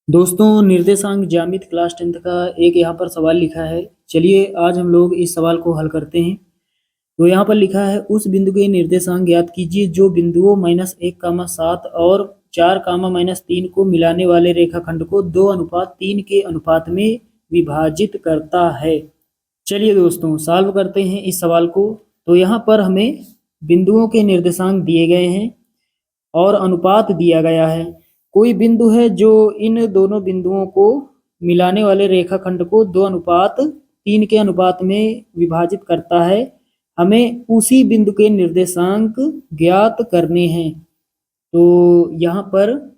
दोस्तों निर्देशांक ज्यामिति क्लास 10th का एक यहाँ पर सवाल लिखा है। चलिए आज हम लोग इस सवाल को हल करते हैं। तो यहाँ पर लिखा है उस बिंदु के निर्देशांक ज्ञात कीजिए जो बिंदुओं -1, 7 और 4, -3 को मिलाने वाले रेखाखंड को 2:3 के अनुपात में विभाजित करता है। चलिए दोस्तों सॉल्व करते हैं इस सवाल को। तो यहाँ पर हमें बिंदुओं के निर्देशांक दिए गए हैं और अनुपात दिया गया है। कोई बिंदु है जो इन दोनों बिंदुओं को मिलाने वाले रेखाखंड को 2:3 के अनुपात में विभाजित करता है। हमें उसी बिंदु के निर्देशांक ज्ञात करने हैं। तो यहाँ पर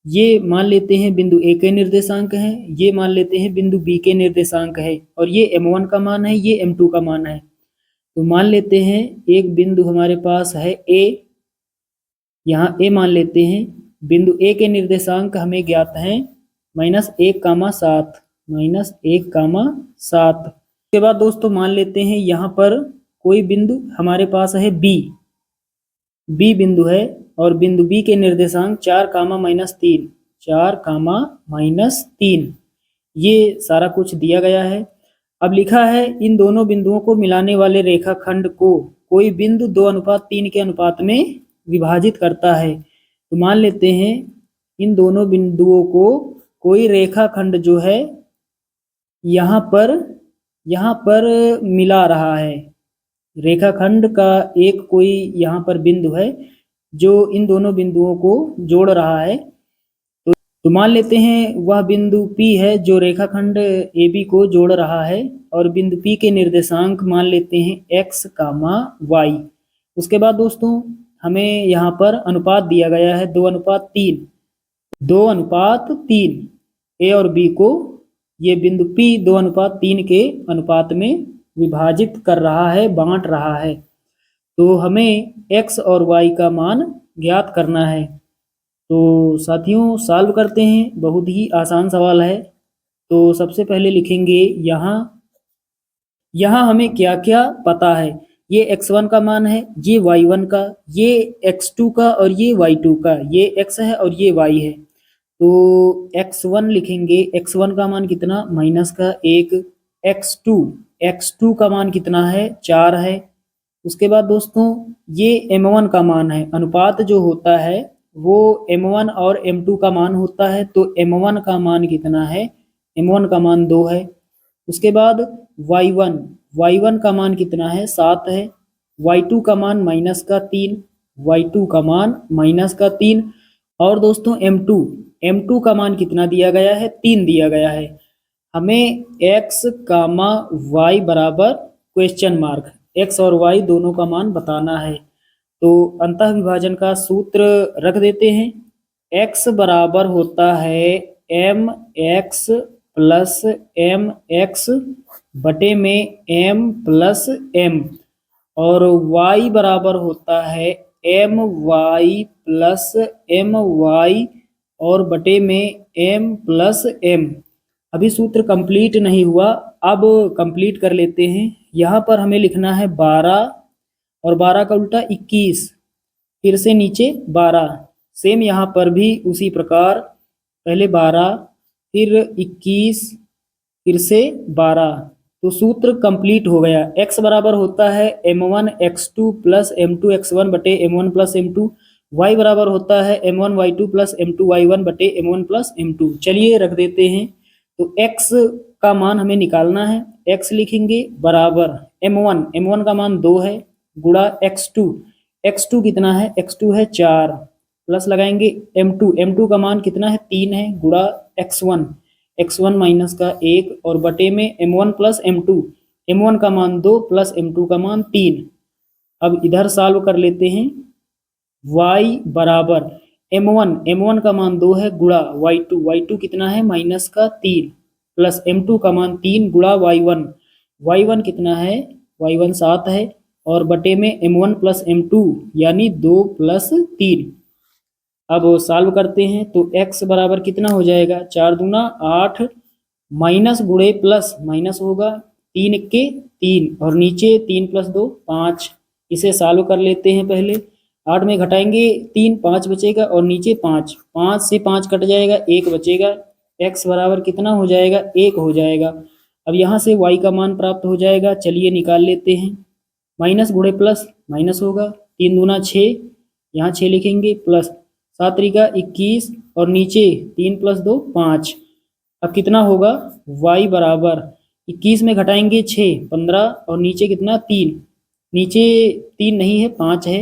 ये मान लेते हैं बिंदु ए के निर्देशांक है, ये मान लेते हैं बिंदु बी के निर्देशांक है, और ये m1 का मान है, ये m2 का मान है। तो मान लेते हैं एक बिंदु हमारे पास है ए, यहाँ ए मान लेते हैं। बिंदु ए के निर्देशांक हमें ज्ञात हैं -1, 7 के बाद दोस्तों मान लेते हैं यहाँ पर कोई बिंदु हमारे पास है बी बिंदु है, और बिंदु बी के निर्देशांक 4, ये सारा कुछ दिया गया है। अब लिखा है इन दोनों बिंदुओं को मिलाने वाले रेखाखंड को कोई बिंदु 2:3 के अनुपात में विभाजित करता है। तो मान लेते हैं इन दोनों बिंदुओं को कोई रेखाखंड जो है यहाँ पर मिला रहा है। रेखाखंड का एक कोई यहाँ पर बिंदु है जो इन दोनों बिंदुओं को जोड़ रहा है। तो मान लेते हैं वह बिंदु P है जो रेखाखंड AB को जोड़ रहा है, और बिंदु P के निर्देशांक मान लेते हैं x, y। उसके बाद दोस्तों हमें यहाँ पर अनुपात दिया गया है 2:3। A और B को ये बिंदु P 2:3 के अनुपात में विभाजित कर रहा है, बांट रहा है। तो हमें x और y का मान ज्ञात करना है। तो साथियों सॉल्व करते हैं, बहुत ही आसान सवाल है। तो सबसे पहले लिखेंगे यहाँ हमें क्या क्या पता है। ये x1 का मान है, ये y1 का, ये x2 का, और ये y2 का। ये x है और ये y है। तो x1 लिखेंगे, x1 का मान कितना -1। x2 का मान कितना है 4 है। उसके बाद दोस्तों ये m1 का मान है। अनुपात जो होता है वो m1 और m2 का मान होता है। तो m1 का मान कितना है, m1 का मान 2 है। उसके बाद y1 का मान कितना है 7 है। y2 का मान -3, और दोस्तों m2 का मान कितना दिया गया है, 3 दिया गया है। हमें x, y बराबर क्वेश्चन मार्क, x और y दोनों का मान बताना है। तो अंतः विभाजन का सूत्र रख देते हैं। x बराबर होता है mx प्लस mx बटे में m प्लस m, और y बराबर होता है my प्लस my और बटे में m प्लस m। अभी सूत्र कंप्लीट नहीं हुआ, अब कंप्लीट कर लेते हैं। यहाँ पर हमें लिखना है 12 और 12 का उल्टा 21, फिर से नीचे 12। सेम यहाँ पर भी उसी प्रकार, पहले 12 फिर 21 फिर से 12। तो सूत्र कंप्लीट हो गया। x बराबर होता है m1 x2 plus m2 x1 बटे m1 प्लस m2। y बराबर होता है m1 y2 plus m2 y1 बटे m1 प्लस m2। चलिए रख देते हैं। तो x का मान हमें निकालना है। x लिखेंगे बराबर m1 का मान 2 है, गुणा x2 कितना है, x2 है 4, प्लस लगाएंगे m2 का मान कितना है 3 है, गुणा x1 माइनस का 1, और बटे में m1 प्लस m1 का मान 2 प्लस m2 का मान 3। अब इधर सॉल्व कर लेते हैं। y बराबर m1 का मान 2 है, गुणा y2 कितना है -3, प्लस m2 का मान 3 गुणा y1 कितना है, y1 7 है, और बटे में m1 प्लस m2 यानी 2 प्लस 3। अब सॉल्व करते हैं। तो x बराबर कितना हो जाएगा, 4 दूना 8, माइनस गुणे प्लस माइनस होगा, 3 के 3, और नीचे 3 प्लस 2 5। इसे सॉल्व कर लेते हैं। पहले 8 में घटाएंगे 3, 5 बचेगा, और नीचे 5 से 5 कट जाएगा, 1 बचेगा। x बराबर कितना हो जाएगा, 1 हो जाएगा। अब यहाँ से y का मान प्राप्त हो जाएगा, चलिए निकाल लेते हैं। माइनस गुणे प्लस माइनस होगा, 3 दूना 6, यहाँ 6 लिखेंगे, प्लस 7 त्रिका 21 और नीचे 3 + 2 5। अब कितना होगा, y बराबर 21 में घटाएंगे 6 15 और नीचे कितना 3, नीचे 3 नहीं है 5 है,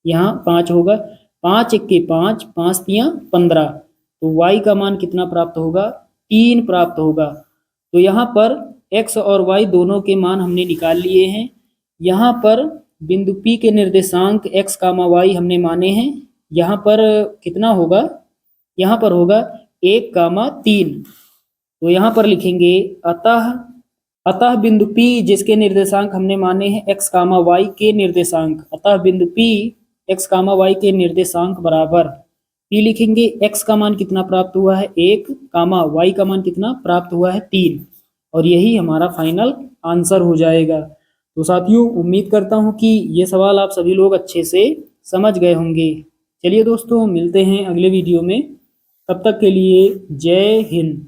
यहाँ 5 होगा, 5 × 1 = 5, 5 × 3 = 15। तो y का मान कितना प्राप्त होगा, 3 प्राप्त होगा। तो यहाँ पर x और y दोनों के मान हमने निकाल लिए हैं। यहाँ पर बिंदु P के निर्देशांक x, y हमने माने हैं। यहाँ पर कितना होगा, यहाँ पर होगा 1, 3। तो यहाँ पर लिखेंगे अतः बिंदु P जिसके निर्देशांक हमने माने हैं x, y के निर्देशांक, अतः बिंदु P x, y के निर्देशांक बराबर P लिखेंगे, x का मान कितना प्राप्त हुआ है 1, y का मान कितना प्राप्त हुआ है 3, और यही हमारा फाइनल आंसर हो जाएगा। तो साथियों, उम्मीद करता हूँ कि ये सवाल आप सभी लोग अच्छे से समझ गए होंगे। चलिए दोस्तों, मिलते हैं अगले वीडियो में, तब तक के लिए जय हिंद।